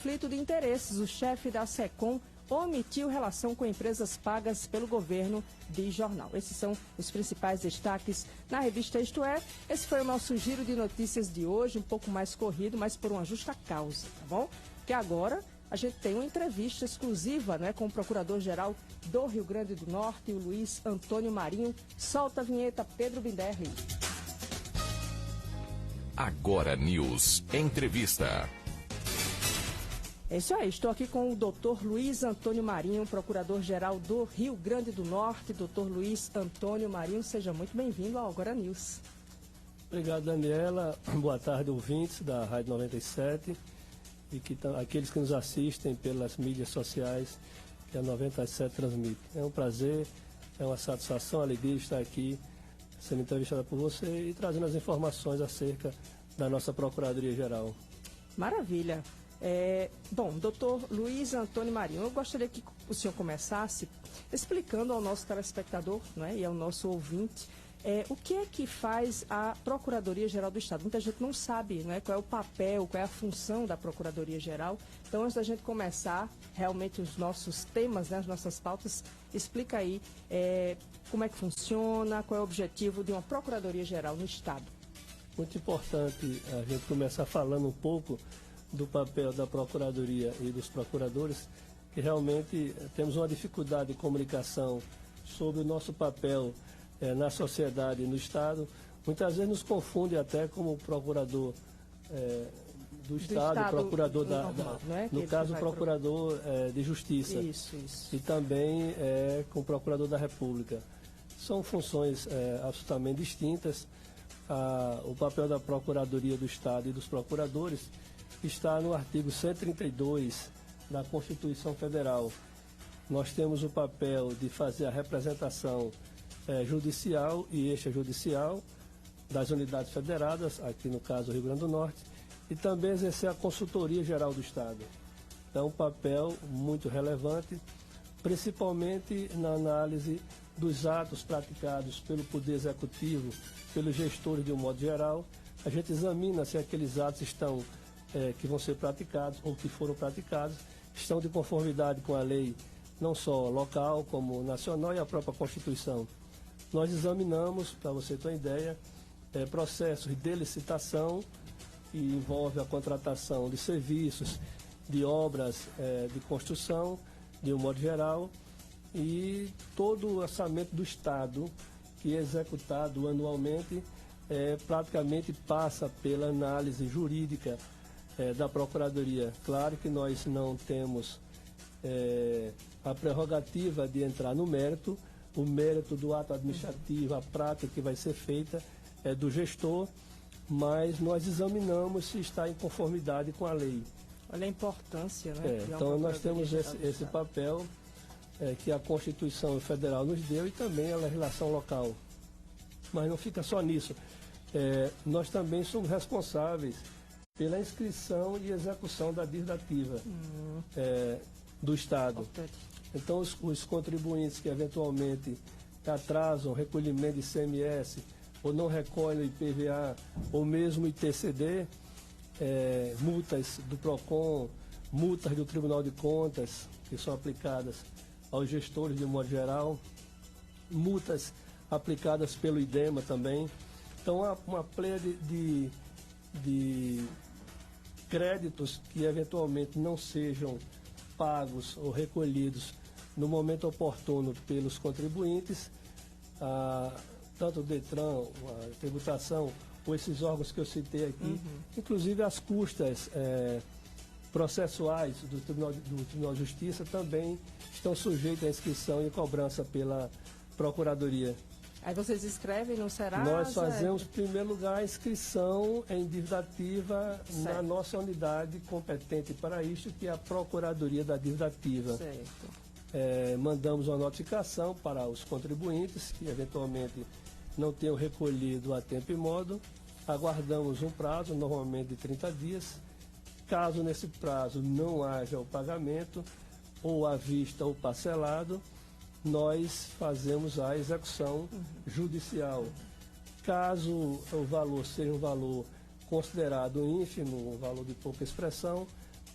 Conflito de interesses. O chefe da SECOM omitiu relação com empresas pagas pelo governo, diz jornal. Esses são os principais destaques na revista Isto É. Esse foi o nosso giro de notícias de hoje, um pouco mais corrido, mas por uma justa causa, tá bom? Que agora a gente tem uma entrevista exclusiva, né, com o Procurador-Geral do Rio Grande do Norte, o Luiz Antônio Marinho. Solta a vinheta, Pedro Binderli. Agora News Entrevista. É isso aí, estou aqui com o Dr. Luiz Antônio Marinho, Procurador-Geral do Rio Grande do Norte. Dr. Luiz Antônio Marinho, seja muito bem-vindo ao Agora News. Obrigado, Daniela. Boa tarde, ouvintes da Rádio 97 e aqueles que nos assistem pelas mídias sociais que a 97 transmite. É um prazer, é uma satisfação, alegria estar aqui sendo entrevistada por você e trazendo as informações acerca da nossa Procuradoria-Geral. Maravilha. Bom, doutor Luiz Antônio Marinho, eu gostaria que o senhor começasse explicando ao nosso telespectador, né, e ao nosso ouvinte o que é que faz a Procuradoria-Geral do Estado. Muita gente não sabe, né, qual é o papel, qual é a função da Procuradoria-Geral. Então, antes da gente começar realmente os nossos temas, né, as nossas pautas, explica aí como é que funciona, qual é o objetivo de uma Procuradoria-Geral no Estado. Muito importante a gente começar falando um pouco do papel da Procuradoria e dos procuradores, que realmente temos uma dificuldade de comunicação sobre o nosso papel na sociedade e no Estado. Muitas vezes nos confunde até como procurador do Estado, procurador no caso, procurador de Justiça. Isso. E também com o procurador da República. São funções absolutamente distintas. O papel da Procuradoria do Estado e dos procuradores está no artigo 132 da Constituição Federal. Nós temos o papel de fazer a representação judicial e extrajudicial das unidades federadas, aqui no caso Rio Grande do Norte, e também exercer a consultoria geral do Estado. É um papel muito relevante, principalmente na análise dos atos praticados pelo Poder Executivo, pelos gestores de um modo geral. A gente examina se aqueles atos estão que vão ser praticados ou que foram praticados, estão de conformidade com a lei, não só local, como nacional e a própria Constituição. Nós examinamos, para você ter uma ideia, processos de licitação, que envolve a contratação de serviços, de obras de construção, de um modo geral, e todo o orçamento do Estado, que é executado anualmente, praticamente passa pela análise jurídica da Procuradoria. Claro que nós não temos a prerrogativa de entrar no mérito. O mérito do ato administrativo, a prática que vai ser feita é do gestor, mas nós examinamos se está em conformidade com a lei. Olha a importância, né? Então nós temos esse papel que a Constituição Federal nos deu e também a legislação local. Mas não fica só nisso. Nós também somos responsáveis pela inscrição e execução da dívida ativa do Estado. Então, os contribuintes que eventualmente atrasam o recolhimento de ICMS ou não recolhem o IPVA ou mesmo o ITCD, multas do PROCON, multas do Tribunal de Contas, que são aplicadas aos gestores de um modo geral, multas aplicadas pelo IDEMA também. Então, há uma pleiade de créditos que eventualmente não sejam pagos ou recolhidos no momento oportuno pelos contribuintes, tanto o DETRAN, a tributação, ou esses órgãos que eu citei aqui, inclusive as custas processuais do Tribunal de Justiça também estão sujeitas à inscrição e cobrança pela Procuradoria. Aí vocês escrevem no Serasa? Nós fazemos, em primeiro lugar, a inscrição em dívida ativa na nossa unidade competente para isso, que é a Procuradoria da Dívida Ativa. Certo. Mandamos uma notificação para os contribuintes que eventualmente não tenham recolhido a tempo e modo. Aguardamos um prazo, normalmente de 30 dias. Caso nesse prazo não haja o pagamento, ou à vista ou parcelado, nós fazemos a execução judicial. Caso o valor seja um valor considerado ínfimo, um valor de pouca expressão,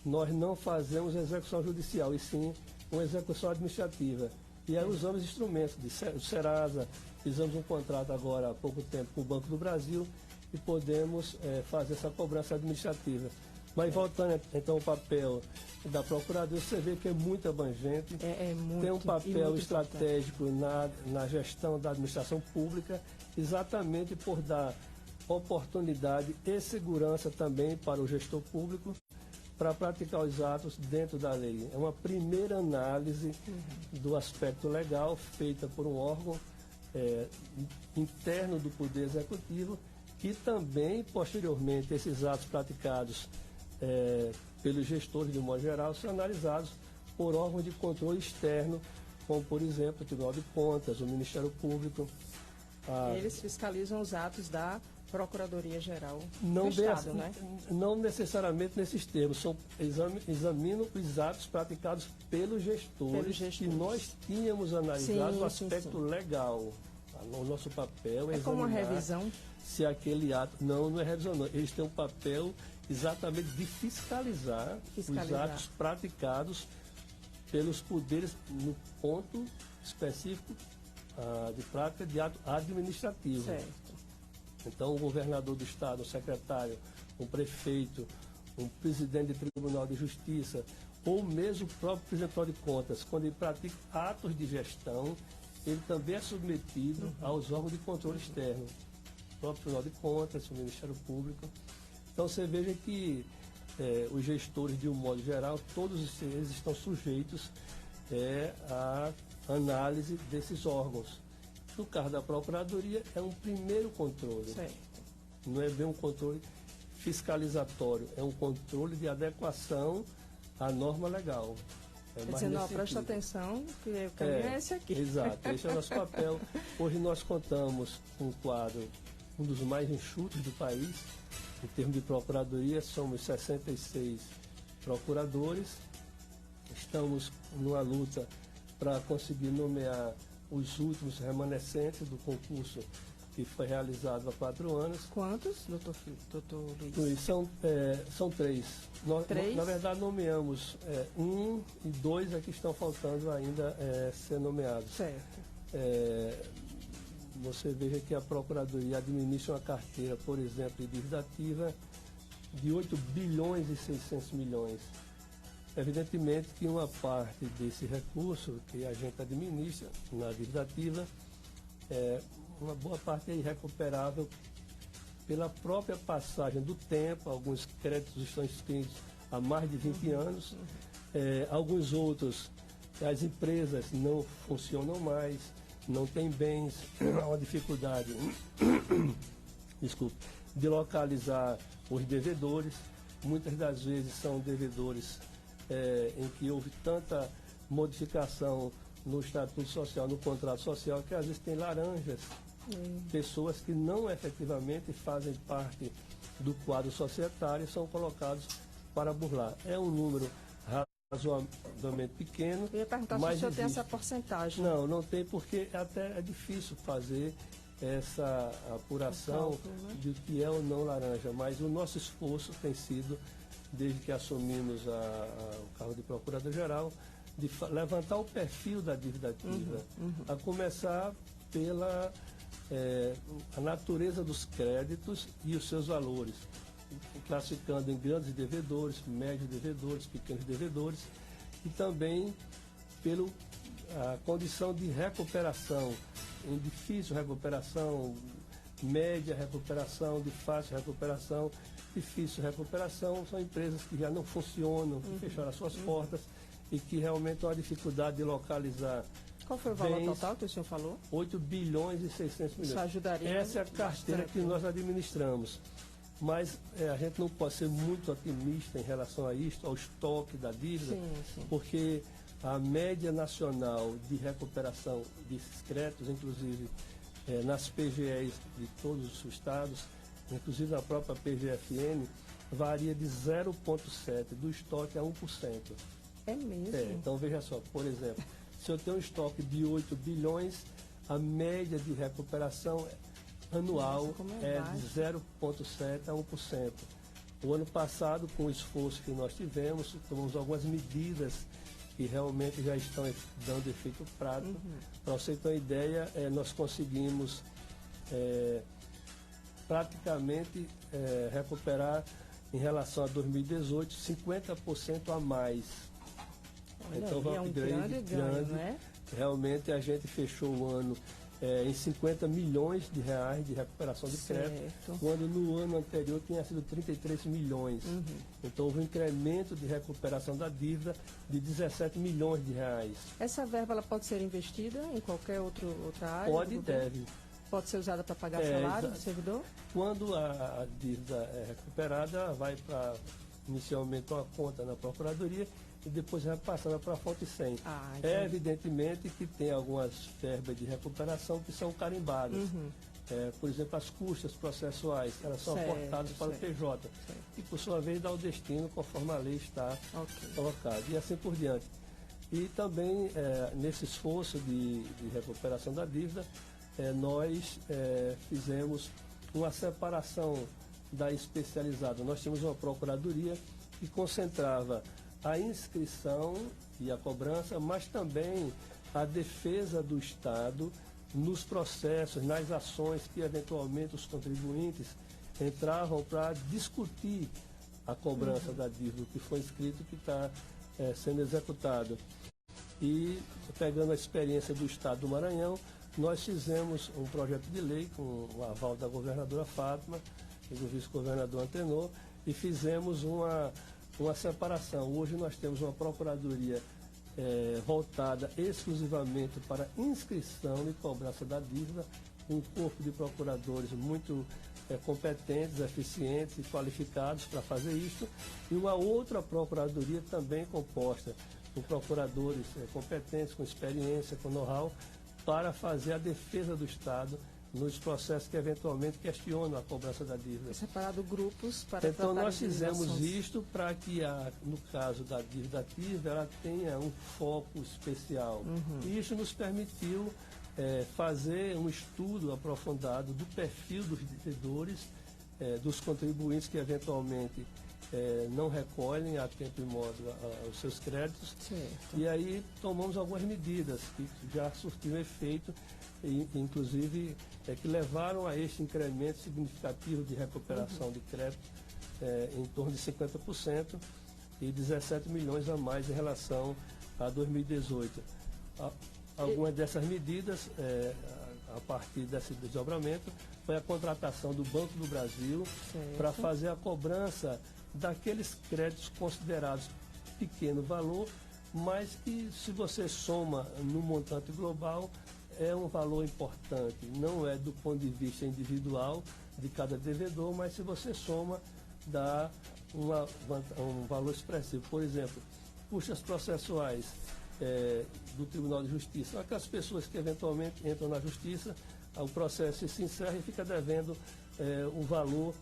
nós não fazemos execução judicial, e sim uma execução administrativa. E aí usamos instrumentos do Serasa, fizemos um contrato agora há pouco tempo com o Banco do Brasil e podemos fazer essa cobrança administrativa. Mas voltando então ao papel da Procuradoria, você vê que é muito abrangente, muito, tem um papel estratégico na gestão da administração pública, exatamente por dar oportunidade e segurança também para o gestor público para praticar os atos dentro da lei. É uma primeira análise do aspecto legal feita por um órgão interno do Poder Executivo, que também, posteriormente, esses atos praticados pelos gestores, de um modo geral, são analisados por órgãos de controle externo, como, por exemplo, o Tribunal de Contas, o Ministério Público. Eles fiscalizam os atos da Procuradoria-Geral do Estado, né? Não necessariamente nesses termos, examinam os atos praticados pelos gestores, e nós tínhamos analisado o aspecto legal. O nosso papel é como uma revisão? Se aquele ato... Não é revisão, não. Eles têm um papel exatamente de fiscalizar os atos praticados pelos poderes no ponto específico de prática de ato administrativo. Certo. Então, o governador do estado, o secretário, um prefeito, um presidente de tribunal de justiça, ou mesmo o próprio presidente de contas, quando ele pratica atos de gestão, ele também é submetido aos órgãos de controle externo, o próprio Tribunal de Contas, o Ministério Público. Então, você veja que os gestores, de um modo geral, todos eles estão sujeitos à análise desses órgãos. No caso da Procuradoria, é um primeiro controle. Certo. Não é bem um controle fiscalizatório, é um controle de adequação à norma legal. Dizendo, presta atenção, que o caminho é esse aqui. Exato, esse é o nosso papel. Hoje nós contamos com um quadro, um dos mais enxutos do país. Em termos de Procuradoria, somos 66 procuradores. Estamos numa luta para conseguir nomear os últimos remanescentes do concurso que foi realizado há 4 anos. Quantos, doutor Luiz? São 3. Três? Na verdade, nomeamos 1 e 2 aqui estão faltando ainda ser nomeados. Certo. Você veja que a Procuradoria administra uma carteira, por exemplo, de dívida ativa de 8 bilhões e 600 milhões. Evidentemente que uma parte desse recurso que a gente administra na dívida ativa, uma boa parte é irrecuperável pela própria passagem do tempo. Alguns créditos estão inscritos há mais de 20 anos, alguns outros, as empresas não funcionam mais, não têm bens, há uma dificuldade de localizar os devedores. Muitas das vezes são devedores em que houve tanta modificação no estatuto social, no contrato social, que às vezes tem laranjas, pessoas que não efetivamente fazem parte do quadro societário e são colocados para burlar. É um número razoavelmente pequeno. Eu ia perguntar se o senhor tem essa porcentagem. Não tem, porque até é difícil fazer essa apuração de que é ou não laranja, mas o nosso esforço tem sido, desde que assumimos o cargo de Procurador-Geral, de levantar o perfil da dívida ativa, a começar pela a natureza dos créditos e os seus valores, classificando em grandes devedores, médios devedores, pequenos devedores, e também pela condição de recuperação, em difícil recuperação, média recuperação, de fácil recuperação. Difícil recuperação são empresas que já não funcionam, que fecharam as suas portas e que realmente há uma dificuldade de localizar. Qual foi o valor total que o senhor falou? 8 bilhões e 600 milhões. Isso ajudaria. Essa é a carteira que nós administramos. Mas a gente não pode ser muito otimista em relação a isso, ao estoque da dívida, porque a média nacional de recuperação desses créditos, inclusive nas PGEs de todos os estados, inclusive na própria PGFN, varia de 0,7% do estoque a 1%. É mesmo? Então, veja só, por exemplo, se eu tenho um estoque de 8 bilhões, a média de recuperação anual é de 0,7% a 1%. O ano passado, com o esforço que nós tivemos, tomamos algumas medidas que realmente já estão dando efeito prático. Para você ter uma ideia, nós conseguimos praticamente recuperar, em relação a 2018, 50% a mais. Olha, então, é um grande ganho, né? Realmente a gente fechou o ano em 50 milhões de reais de recuperação de crédito, quando no ano anterior tinha sido 33 milhões. Então houve um incremento de recuperação da dívida de 17 milhões de reais. Essa verba ela pode ser investida em qualquer outra área? Pode e deve. Pode ser usada para pagar salário do servidor? Quando a dívida é recuperada, vai para inicialmente uma conta na Procuradoria e depois repassada para a fonte 100. Evidentemente que tem algumas verbas de recuperação que são carimbadas. Por exemplo, as custas processuais, elas são aportadas para o PJ. E, por sua vez, dá o destino conforme a lei está colocada. E assim por diante. E também, nesse esforço de recuperação da dívida, nós fizemos uma separação da especializada. Nós tínhamos uma procuradoria que concentrava a inscrição e a cobrança, mas também a defesa do Estado nos processos, nas ações que eventualmente os contribuintes entravam para discutir a cobrança da dívida, que foi inscrito e que está sendo executado. E, pegando a experiência do Estado do Maranhão, nós fizemos um projeto de lei com o aval da governadora Fátima e do vice-governador Antenor e fizemos uma separação. Hoje nós temos uma procuradoria voltada exclusivamente para inscrição e cobrança da dívida, um corpo de procuradores muito competentes, eficientes e qualificados para fazer isso, e uma outra procuradoria também composta por procuradores competentes, com experiência, com know-how, para fazer a defesa do Estado nos processos que eventualmente questionam a cobrança da dívida. Separado grupos para então nós fizemos isto para que, no caso da dívida ativa, ela tenha um foco especial. E isso nos permitiu fazer um estudo aprofundado do perfil dos devedores, dos contribuintes que eventualmente não recolhem a tempo e modo os seus créditos. E aí tomamos algumas medidas que já surtiram efeito, inclusive que levaram a este incremento significativo de recuperação de crédito em torno de 50% e 17 milhões a mais em relação a 2018. Algumas dessas medidas, a partir desse desdobramento, foi a contratação do Banco do Brasil para fazer a cobrança daqueles créditos considerados pequeno valor, mas que, se você soma no montante global, é um valor importante. Não é do ponto de vista individual de cada devedor, mas se você soma, dá um valor expressivo. Por exemplo, custas processuais do Tribunal de Justiça. Aquelas pessoas que eventualmente entram na Justiça, o processo se encerra e fica devendo o valor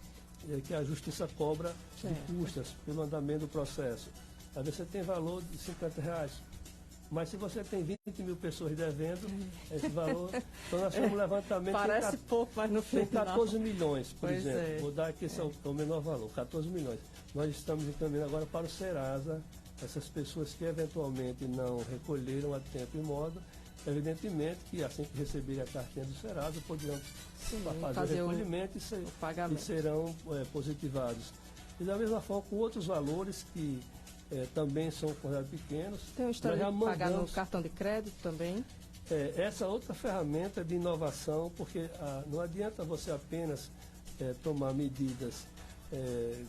que a Justiça cobra de custas pelo andamento do processo. Às vezes você tem valor de R$50, mas se você tem 20 mil pessoas devendo, esse valor... Então nós fizemos um levantamento... Parece pouco, mas no final... Tem 14 milhões, por exemplo. Vou dar aqui, esse é o menor valor, 14 milhões. Nós estamos encaminhando agora para o Serasa, essas pessoas que eventualmente não recolheram a tempo e modo. Evidentemente que assim que receberem a cartinha do Serasa, poderão fazer o recolhimento e serão positivados. E da mesma forma com outros valores que também são considerados pequenos. Tem uma história de pagar no cartão de crédito também? Essa outra ferramenta de inovação, porque não adianta você apenas tomar medidas,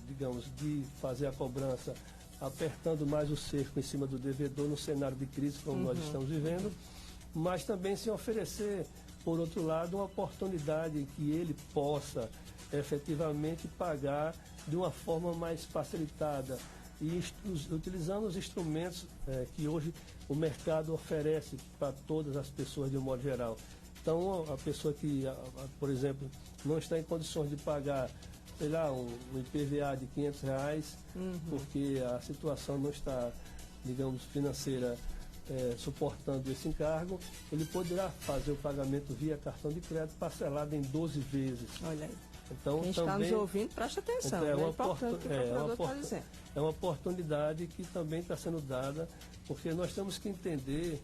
digamos, de fazer a cobrança apertando mais o cerco em cima do devedor no cenário de crise como nós estamos vivendo, mas também se oferecer, por outro lado, uma oportunidade em que ele possa efetivamente pagar de uma forma mais facilitada e utilizando os instrumentos que hoje o mercado oferece para todas as pessoas de um modo geral. Então, a pessoa que, por exemplo, não está em condições de pagar, sei lá, um IPVA de R$500, porque a situação não está, digamos, financeira suportando esse encargo, ele poderá fazer o pagamento via cartão de crédito parcelado em 12 vezes. Olha aí. Então, quem está nos ouvindo, preste atenção. Então, é importante o que o procurador está dizendo. É uma oportunidade que também está sendo dada, porque nós temos que entender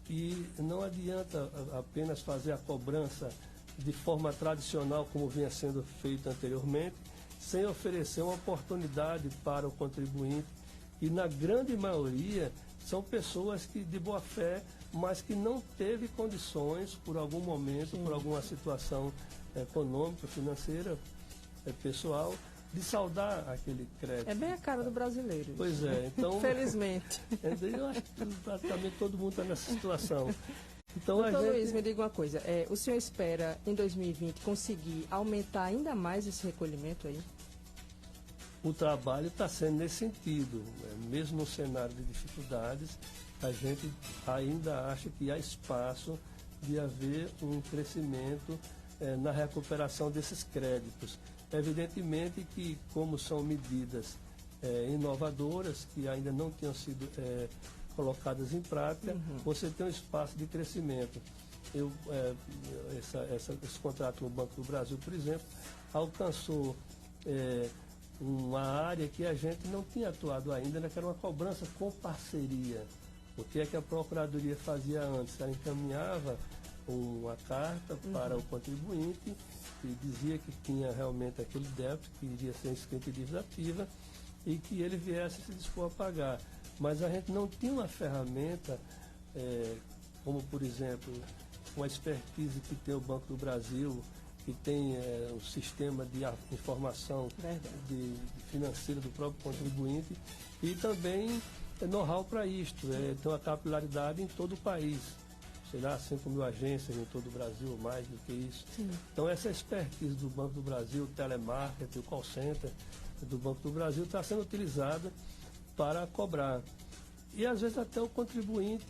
que não adianta apenas fazer a cobrança de forma tradicional, como vinha sendo feito anteriormente, sem oferecer uma oportunidade para o contribuinte. E na grande maioria são pessoas que de boa fé, mas que não teve condições por algum momento, por alguma situação econômica, financeira, pessoal, de saldar aquele crédito. É bem a cara do brasileiro. Pois é, então... Infelizmente. Eu acho que praticamente todo mundo está nessa situação. Então, Doutor Luiz, me diga uma coisa. O senhor espera, em 2020, conseguir aumentar ainda mais esse recolhimento aí? O trabalho está sendo nesse sentido. Mesmo no cenário de dificuldades, a gente ainda acha que há espaço de haver um crescimento na recuperação desses créditos. Evidentemente que, como são medidas inovadoras, que ainda não tinham sido colocadas em prática, você tem um espaço de crescimento. Esse contrato no Banco do Brasil, por exemplo, alcançou uma área que a gente não tinha atuado ainda, né, que era uma cobrança com parceria. O que é que a Procuradoria fazia antes? Ela encaminhava uma carta para o contribuinte que dizia que tinha realmente aquele débito, que iria ser inscrito em dívida ativa e que ele viesse se dispor a pagar. Mas a gente não tinha uma ferramenta, como por exemplo, uma expertise que tem o Banco do Brasil, que tem um sistema de informação financeira do próprio contribuinte e também know-how para isto, tem uma capilaridade em todo o país. Sei lá, 5 mil agências em todo o Brasil, mais do que isso. Sim. Então, essa expertise do Banco do Brasil, o telemarketing, o call center do Banco do Brasil está sendo utilizada para cobrar. E, às vezes, até o contribuinte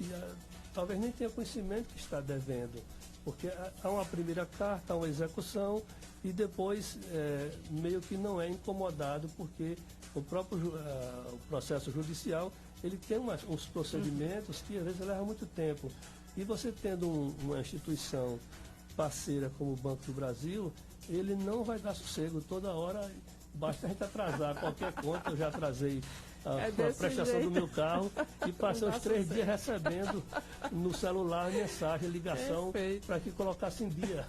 talvez nem tenha conhecimento que está devendo, porque há uma primeira carta, há uma execução e depois meio que não é incomodado, porque o próprio o processo judicial ele tem uns procedimentos que, às vezes, levam muito tempo. E você tendo uma instituição parceira como o Banco do Brasil, ele não vai dar sossego toda hora, basta a gente atrasar qualquer conta. Eu já atrasei a prestação do meu carro e passei os 3 dias recebendo no celular mensagem, ligação, para que colocasse em dia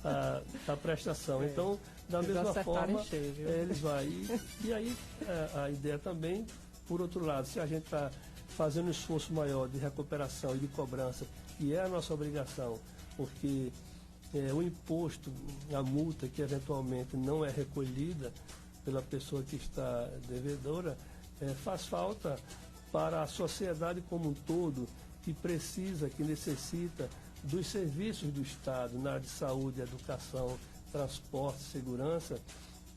a prestação. Então, da mesma forma, eles vão. E aí, a ideia também, por outro lado, se a gente está fazendo um esforço maior de recuperação e de cobrança, que é a nossa obrigação, porque o imposto, a multa que eventualmente não é recolhida pela pessoa que está devedora, faz falta para a sociedade como um todo, que precisa, que necessita dos serviços do Estado na área de saúde, educação, transporte, segurança,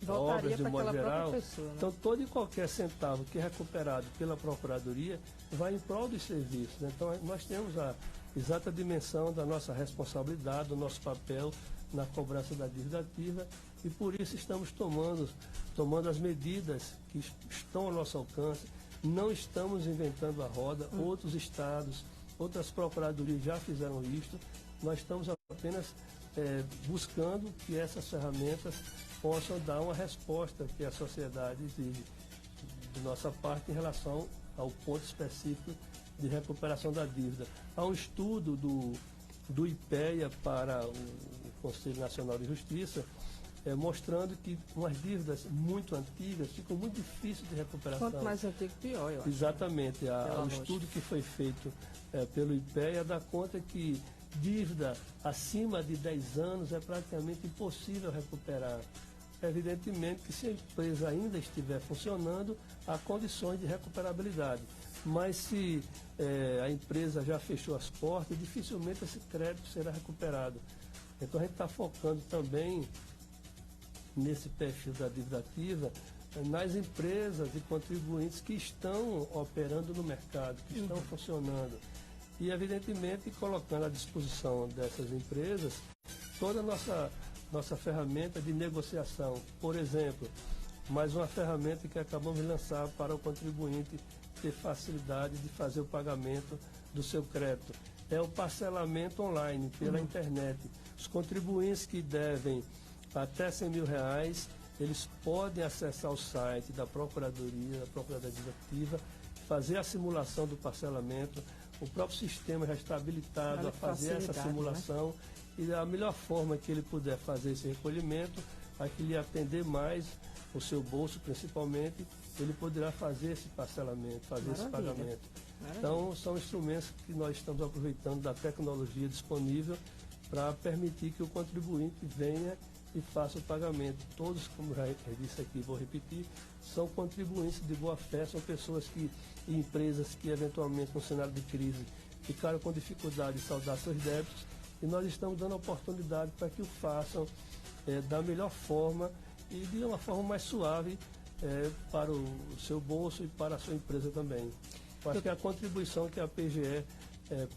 obras de modo geral. Pessoa, né? Então, todo e qualquer centavo que é recuperado pela Procuradoria vai em prol dos serviços, né? Então, nós temos a exata dimensão da nossa responsabilidade, do nosso papel na cobrança da dívida ativa e, por isso, estamos tomando as medidas que estão ao nosso alcance. Não estamos inventando a roda. Outros estados, outras procuradorias já fizeram isso. Nós estamos apenas buscando que essas ferramentas possam dar uma resposta que a sociedade exige de nossa parte em relação ao ponto específico de recuperação da dívida. Há um estudo do IPEA para o Conselho Nacional de Justiça mostrando que umas dívidas muito antigas ficam muito difíceis de recuperação. Quanto mais antigo, pior, eu acho. Exatamente. O estudo que foi feito pelo IPEA dá conta que dívida acima de 10 anos é praticamente impossível recuperar. Evidentemente que se a empresa ainda estiver funcionando, há condições de recuperabilidade. Mas se a empresa já fechou as portas, dificilmente esse crédito será recuperado. Então a gente está focando também nesse perfil da dívida ativa, nas empresas e contribuintes que estão operando no mercado, que estão funcionando. E, evidentemente, colocando à disposição dessas empresas toda a nossa ferramenta de negociação. Por exemplo, mais uma ferramenta que acabamos de lançar para o contribuinte ter facilidade de fazer o pagamento do seu crédito. É o parcelamento online, pela internet. Os contribuintes que devem até R$100.000, eles podem acessar o site da Procuradoria Administrativa, fazer a simulação do parcelamento. O próprio sistema já está habilitado a fazer essa simulação, né? E a melhor forma que ele puder fazer esse recolhimento, a que lhe atender mais o seu bolso principalmente, ele poderá fazer esse parcelamento, fazer esse pagamento. Então, são instrumentos que nós estamos aproveitando da tecnologia disponível para permitir que o contribuinte venha e faça o pagamento. Todos, como já disse aqui, vou repetir, são contribuintes de boa fé, são pessoas e empresas que eventualmente no cenário de crise ficaram com dificuldade de saldar seus débitos, e nós estamos dando oportunidade para que o façam da melhor forma e de uma forma mais suave para o seu bolso e para a sua empresa também. Eu acho que a contribuição que a PGE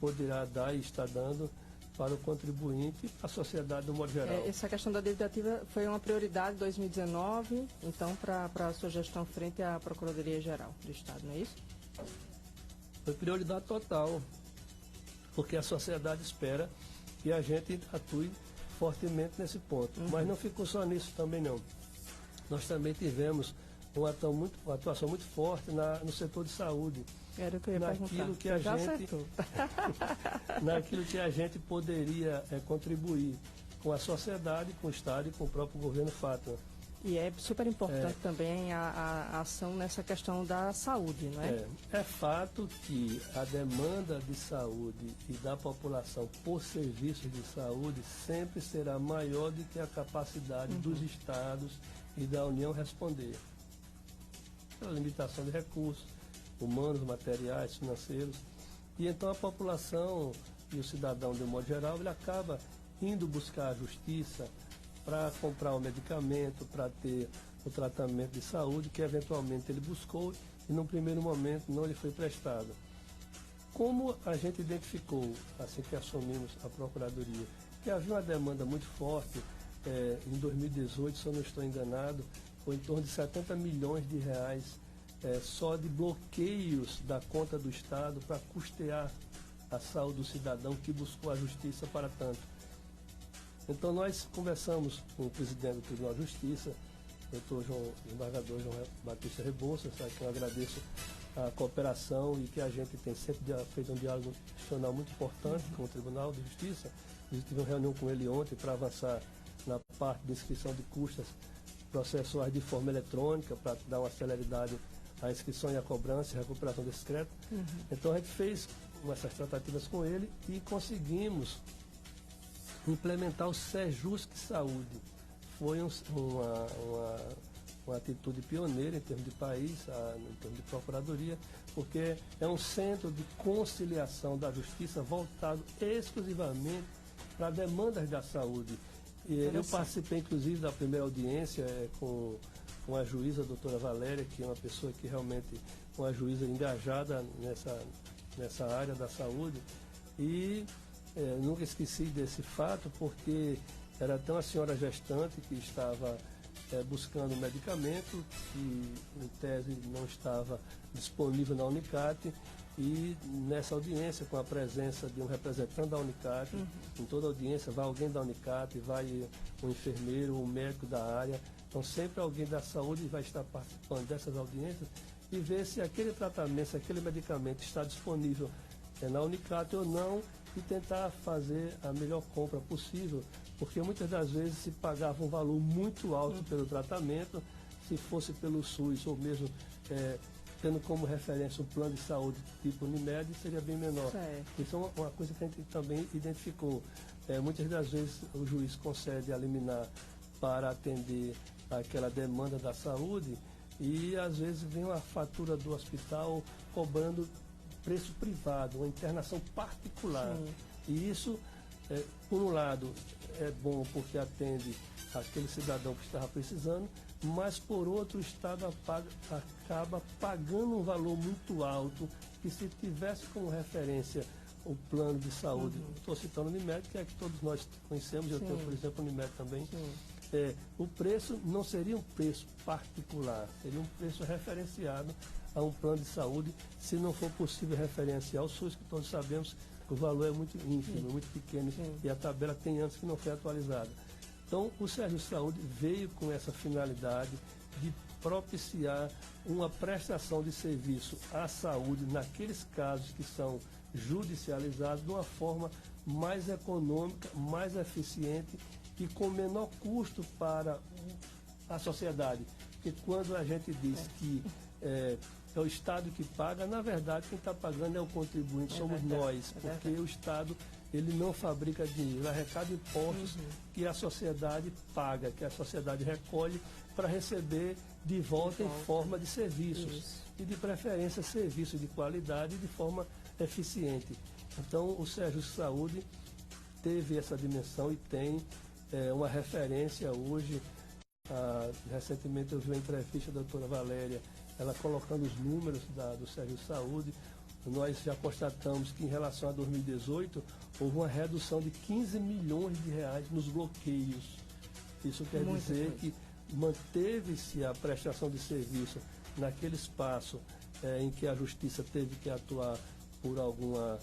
poderá dar e está dando para o contribuinte e para a sociedade do modo geral. Essa questão da dívida ativa foi uma prioridade em 2019, então, para a sua gestão frente à Procuradoria-Geral do Estado, não é isso? Foi prioridade total, porque a sociedade espera que a gente atue fortemente nesse ponto. Mas não ficou só nisso também não. Nós também tivemos uma atuação muito forte no setor de saúde. Era o que eu ia naquilo perguntar. Que a gente, naquilo que a gente poderia contribuir com a sociedade, com o Estado e com o próprio governo Fátima. E é super importante também a ação nessa questão da saúde, não é? É fato que a demanda de saúde e da população por serviços de saúde sempre será maior do que a capacidade dos estados e da União responder. Pela limitação de recursos humanos, materiais, financeiros. E então a população e o cidadão, de um modo geral, ele acaba indo buscar a justiça para comprar o medicamento, para ter o tratamento de saúde que eventualmente ele buscou e num primeiro momento não lhe foi prestado. Como a gente identificou, assim que assumimos a Procuradoria, que havia uma demanda muito forte, em 2018, se eu não estou enganado, foi em torno de R$70 milhões só de bloqueios da conta do Estado para custear a saúde do cidadão que buscou a justiça para tanto. Então nós conversamos com o presidente do Tribunal de Justiça, o embargador João Batista Rebouças, que eu agradeço a cooperação e que a gente tem sempre feito um diálogo institucional muito importante com o Tribunal de Justiça. Eu tive uma reunião com ele ontem para avançar na parte de inscrição de custas processuais de forma eletrônica, para dar uma celeridade à inscrição e à cobrança e recuperação desse crédito. Então a gente fez essas tratativas com ele e conseguimos implementar o Sejusc Saúde. Foi uma atitude pioneira em termos de país, em termos de procuradoria, porque é um centro de conciliação da justiça voltado exclusivamente para demandas da saúde. E eu participei, inclusive, da primeira audiência com a juíza, a doutora Valéria, que é uma pessoa que realmente é uma juíza engajada nessa área da saúde. E nunca esqueci desse fato, porque era até uma senhora gestante que estava buscando medicamento, que em tese não estava disponível na Unicat, e nessa audiência, com a presença de um representante da Unicat, em toda audiência vai alguém da Unicat, vai um enfermeiro, um médico da área, então sempre alguém da saúde vai estar participando dessas audiências e ver se aquele tratamento, se aquele medicamento está disponível na Unicat ou não, e tentar fazer a melhor compra possível, porque muitas das vezes se pagava um valor muito alto pelo tratamento, se fosse pelo SUS ou mesmo tendo como referência um plano de saúde tipo Unimed, seria bem menor. Isso é uma coisa que a gente também identificou. Muitas das vezes o juiz concede a liminar para atender aquela demanda da saúde e às vezes vem uma fatura do hospital cobrando preço privado, uma internação particular. E isso, por um lado, é bom porque atende aquele cidadão que estava precisando, mas por outro o Estado acaba pagando um valor muito alto, que se tivesse como referência o plano de saúde, estou citando o Unimed, que é que todos nós conhecemos, eu tenho, por exemplo, o Unimed também, o preço não seria um preço particular, seria um preço referenciado a um plano de saúde, se não for possível referenciar o SUS, que todos sabemos que o valor é muito ínfimo, muito pequeno, e a tabela tem anos que não foi atualizada. Então, o Serviço de Saúde veio com essa finalidade de propiciar uma prestação de serviço à saúde naqueles casos que são judicializados de uma forma mais econômica, mais eficiente e com menor custo para a sociedade. Porque quando a gente diz que é o Estado que paga, na verdade quem está pagando é o contribuinte, somos nós, porque o Estado ele não fabrica dinheiro, ele arrecada impostos que a sociedade paga, que a sociedade recolhe para receber de volta em forma de serviços. E de preferência serviços de qualidade e de forma eficiente. Então o Serviço de Saúde teve essa dimensão e tem uma referência hoje. Recentemente eu vi uma entrevista da doutora Valéria, ela colocando os números do Serviço de Saúde. Nós já constatamos que em relação a 2018 houve uma redução de 15 milhões de reais nos bloqueios. Isso quer dizer que manteve-se a prestação de serviço naquele espaço em que a Justiça teve que atuar por alguma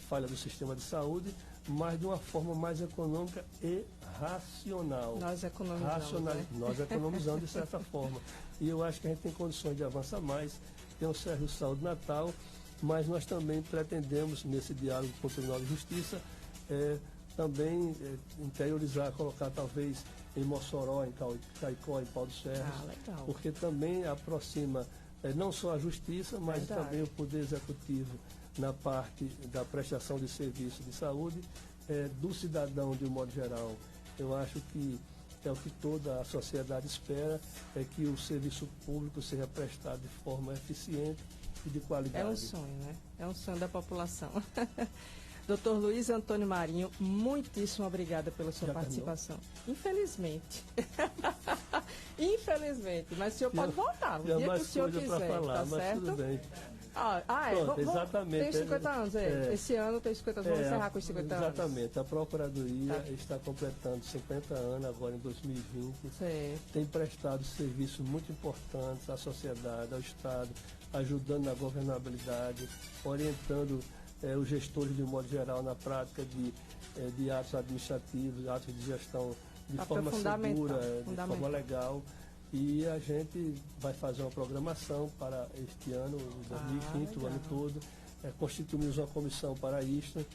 falha do sistema de saúde, mas de uma forma mais econômica e racional. Nós economizamos, Nós economizamos de certa forma. E eu acho que a gente tem condições de avançar mais. Tem o Serviço de Saúde Natal, mas nós também pretendemos, nesse diálogo com o Tribunal de Justiça, também interiorizar, colocar talvez em Mossoró, em Caicó, em Pau dos Ferros, porque também aproxima não só a Justiça, mas também o Poder Executivo na parte da prestação de serviço de saúde do cidadão de um modo geral. Eu acho que é o que toda a sociedade espera, é que o serviço público seja prestado de forma eficiente e de qualidade. É um sonho, né? É um sonho da população. Doutor Luiz Antônio Marinho, muitíssimo obrigada pela sua participação. Infelizmente. Infelizmente, mas o senhor pode voltar o dia que o senhor quiser, falar, tá certo? Tudo bem. Pronto, exatamente. Tem 50 anos, esse ano tem 50 anos, vamos encerrar com os 50 anos. Exatamente, a Procuradoria está completando 50 anos agora em 2020. Tem prestado serviços muito importantes à sociedade, ao Estado, ajudando na governabilidade, orientando os gestores de um modo geral na prática de atos administrativos, atos de gestão de forma segura, de forma legal. E a gente vai fazer uma programação para este ano, 2020, o ano todo. Constituímos uma comissão para isso.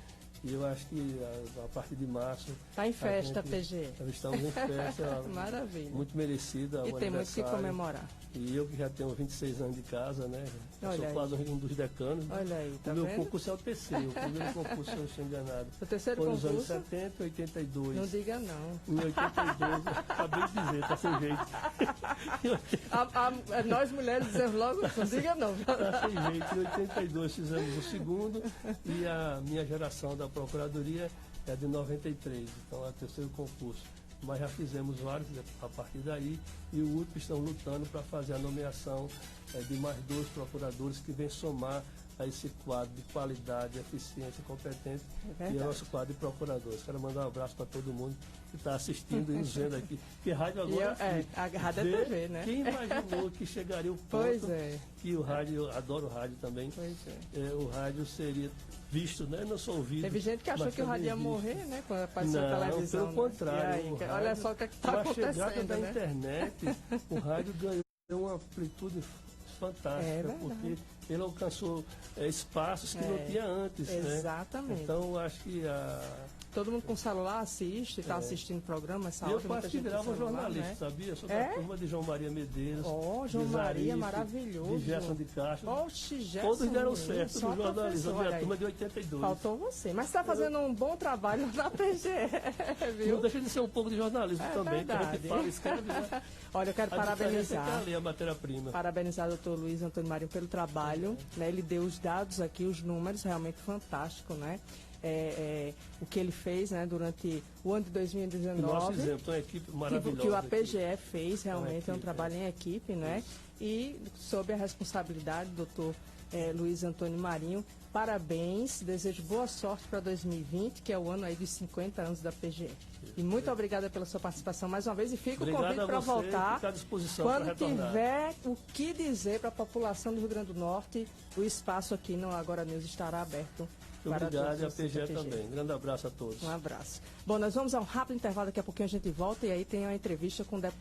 E eu acho que a partir de março... Está em festa, PG. Estamos em festa. Maravilha. Muito merecida. E tem muito que comemorar. E eu que já tenho 26 anos de casa, né? Eu sou quase um dos decanos. Olha aí, tá o vendo? meu concurso é o terceiro. O primeiro concurso, se eu não estou enganado. O terceiro foi concurso? nos anos 70 e 82. Não diga não. Em 82, acabei de dizer, tá sem jeito. Nós mulheres dizemos logo, não diga não. Tá sem jeito. Em 82 fizemos o segundo e a minha geração da Procuradoria é de 93, então é o terceiro concurso. Mas já fizemos vários a partir daí e o último estão lutando para fazer a nomeação de mais 2 procuradores que vêm somar a esse quadro de qualidade, eficiência e competência que é o nosso quadro de procuradores. Quero mandar um abraço para todo mundo que está assistindo e nos vendo aqui. Porque rádio agora a rádio é TV, né? Quem imaginou que chegaria o ponto que o rádio, eu adoro o rádio também, o rádio seria visto, né? Não só ouvido. Teve gente que achou que o rádio ia morrer, né? Quando apareceu a televisão. Pelo contrário. Rádio, olha só o que está acontecendo. Com a chegada da internet, o rádio ganhou uma amplitude fantástica, porque ele alcançou espaços que não tinha antes. Exatamente. Né? Então, eu acho que todo mundo com celular assiste, está assistindo programa, essa hora. Eu quase que virava um jornalista, né? Sabia? Eu sou da turma de João Maria Medeiros. João Maria, maravilhoso. De Gerson de Castro. Gerson. Todos deram certo no jornalismo, a turma de 82. Faltou você, mas você está fazendo um bom trabalho na PGE, viu? Não deixa de ser um pouco de jornalismo também, verdade. que a gente fala, escreve, né? Olha, eu quero parabenizar. A matéria-prima. Parabenizar o doutor Luiz Antônio Marinho pelo trabalho. Né? Ele deu os dados aqui, os números, realmente fantástico, né? O que ele fez, né, durante o ano de 2019. Nós fizemos uma equipe maravilhosa. Que a PGE fez, realmente, é um trabalho em equipe, né? E sob a responsabilidade do doutor Luiz Antônio Marinho. Parabéns, desejo boa sorte para 2020, que é o ano aí dos 50 anos da PGE. E muito obrigada pela sua participação mais uma vez e fica o convite para voltar. Fica à disposição quando tiver o que dizer para a população do Rio Grande do Norte, o espaço aqui no Agora News estará aberto Muito para obrigado, e a todos os PGE PGE. também. Grande abraço a todos. Um abraço. Bom, nós vamos a um rápido intervalo, daqui a pouquinho a gente volta e aí tem uma entrevista com o deputado.